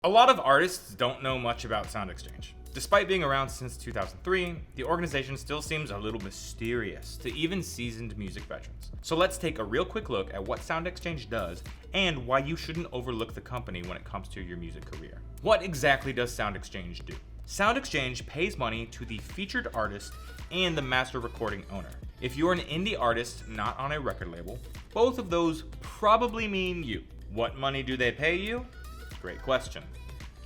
A lot of artists don't know much about SoundExchange. Despite being around since 2003, the organization still seems a little mysterious to even seasoned music veterans. So let's take a real quick look at what SoundExchange does and why you shouldn't overlook the company when it comes to your music career. What exactly does SoundExchange do? SoundExchange pays money to the featured artist and the master recording owner. If you're an indie artist not on a record label, both of those probably mean you. What money do they pay you? Great question.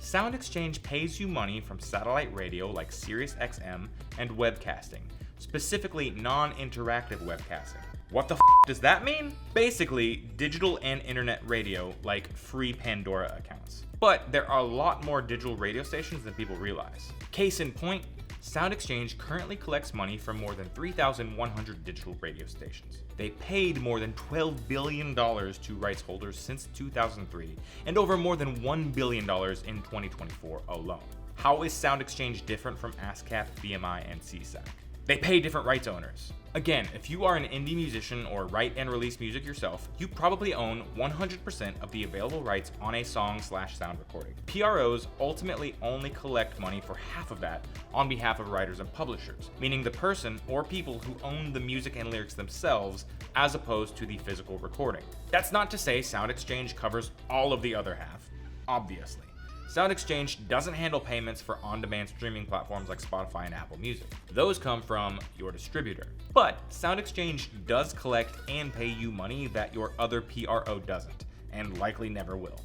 SoundExchange pays you money from satellite radio like SiriusXM and webcasting, specifically non-interactive webcasting. What the does that mean? Basically, digital and internet radio like free Pandora accounts. But there are a lot more digital radio stations than people realize. Case in point, SoundExchange currently collects money from more than 3,100 digital radio stations. They paid more than $12 billion to rights holders since 2003, and over more than $1 billion in 2024 alone. How is SoundExchange different from ASCAP, BMI, and CSAC? They pay different rights owners. Again, if you are an indie musician or write and release music yourself, you probably own 100% of the available rights on a song/sound recording. PROs ultimately only collect money for half of that on behalf of writers and publishers, meaning the person or people who own the music and lyrics themselves as opposed to the physical recording. That's not to say SoundExchange covers all of the other half, obviously. SoundExchange doesn't handle payments for on-demand streaming platforms like Spotify and Apple Music. Those come from your distributor. But SoundExchange does collect and pay you money that your other PRO doesn't, and likely never will.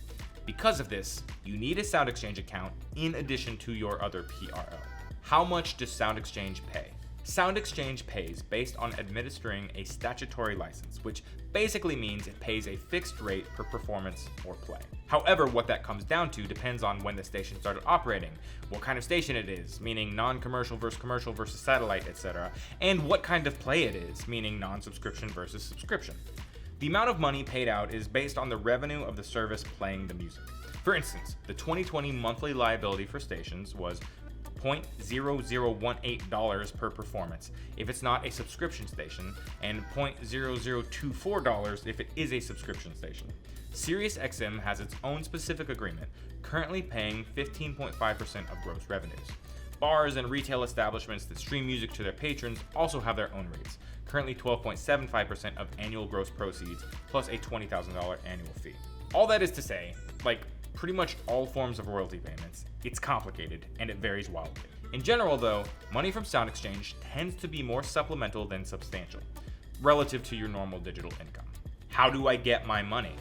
Because of this, you need a SoundExchange account in addition to your other PRO. How much does SoundExchange pay? SoundExchange pays based on administering a statutory license, which basically means it pays a fixed rate per performance or play. However, what that comes down to depends on when the station started operating, what kind of station it is, meaning non-commercial versus satellite, etc., and what kind of play it is, meaning non-subscription versus subscription. The amount of money paid out is based on the revenue of the service playing the music. For instance, the 2020 monthly liability for stations was $0.0018 per performance if it's not a subscription station, and $0.0024 if it is a subscription station. SiriusXM has its own specific agreement, currently paying 15.5% of gross revenues. Bars and retail establishments that stream music to their patrons also have their own rates, currently 12.75% of annual gross proceeds plus a $20,000 annual fee. All that is to say, like pretty much all forms of royalty payments, it's complicated and it varies wildly. In general though, money from SoundExchange tends to be more supplemental than substantial, relative to your normal digital income. How do I get my money?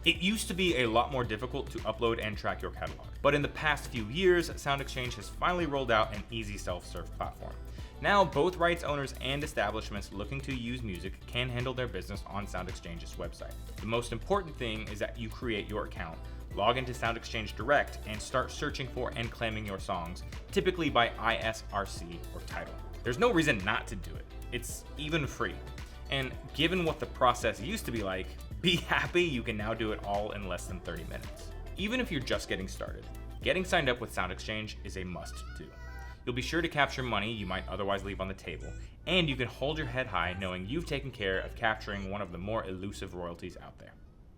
It used to be a lot more difficult to upload and track your catalog, but in the past few years, SoundExchange has finally rolled out an easy self-serve platform. Now, both rights owners and establishments looking to use music can handle their business on SoundExchange's website. The most important thing is that you create your account, log into SoundExchange Direct, and start searching for and claiming your songs, typically by ISRC or title. There's no reason not to do it. It's even free. And given what the process used to be like, be happy you can now do it all in less than 30 minutes. Even if you're just getting started, getting signed up with SoundExchange is a must-do. You'll be sure to capture money you might otherwise leave on the table, and you can hold your head high knowing you've taken care of capturing one of the more elusive royalties out there.